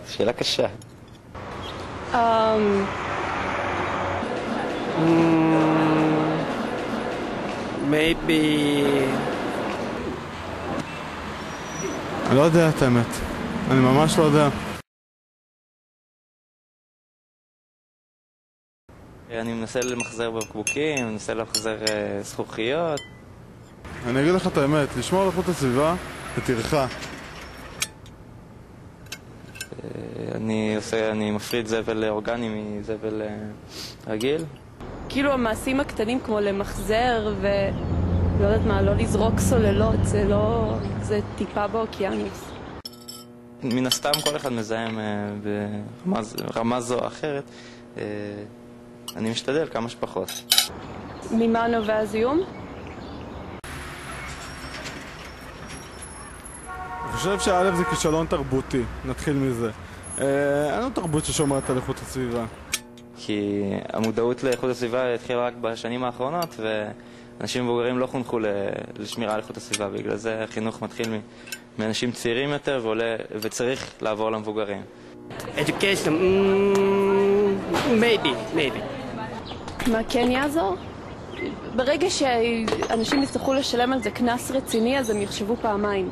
שאלה קשה. Maybe... אני לא יודע את האמת. אני ממש לא יודע. אני מנסה למחזר בקבוקים, מנסה למחזר זכוכיות. אני אגיד לך את האמת, לשמור על איכות הסביבה זה טרחה. אני מפריד זבל אורגני מזבל רגיל. כאילו המעשים הקטנים כמו למחזר ולא יודעת מה, לא לזרוק סוללות, זה טיפה באוקיינוס. מן הסתם כל אחד מזהם ברמה זו או אחרת. אני משתדל כמה שפחות. ממה נובע הזיהום? אני חושב שא' זה כישלון תרבותי, נתחיל מזה. אין לנו תרבות ששומרת על איכות הסביבה. כי המודעות לאיכות הסביבה התחילה רק בשנים האחרונות, ואנשים מבוגרים לא חונכו לשמירה על איכות הסביבה. בגלל זה החינוך מתחיל מאנשים צעירים יותר וצריך לעבור למבוגרים. Education, maybe. מה כן יעזור? ברגע שאנשים יצטרכו לשלם על זה קנס רציני, אז הם יחשבו פעמיים.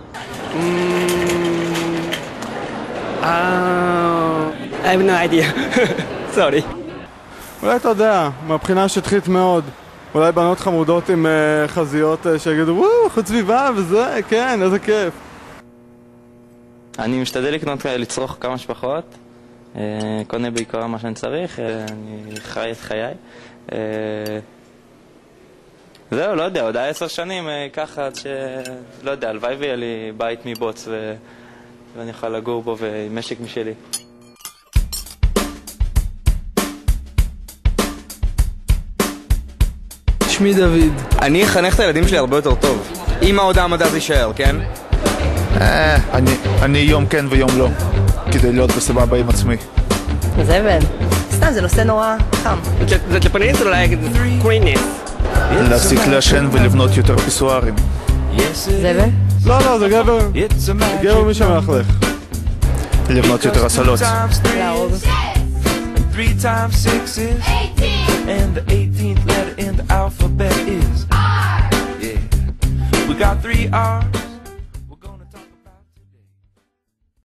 I have no idea. Sorry. אולי אתה יודע, מהבחינה השטחית מאוד. אולי בנות חמודות עם חזיות שיגידו, וואו, איכות סביבה וזה, כן, איזה כיף. אני משתדל לצרוך כמה שפחות. קונה בעיקר מה שאני צריך, אני חי את חיי. זהו, לא יודע, עוד 10 שנים ככה, לא יודע, הלוואי ויהיה לי בית מבוץ ואני יכול לגור בו ומשק משלי. שמי דוד. אני אחנך את הילדים שלי הרבה יותר טוב. אם ההודעה מדע זה יישאר, כן? אני יום כן ויום לא, כדי להיות בסבבה עם עצמי. זבל. סתם, זה נושא נורא חם. Japanese like greenness. להפסיק לעשן ולבנות יותר פיסוארים. זבל? לא, זה גבר מי שמלכלך. לבנות יותר הסלות. להרוג. 3 times 6 is 18, and the 18th letter in the alphabet is R. Yeah, we got 3 R's.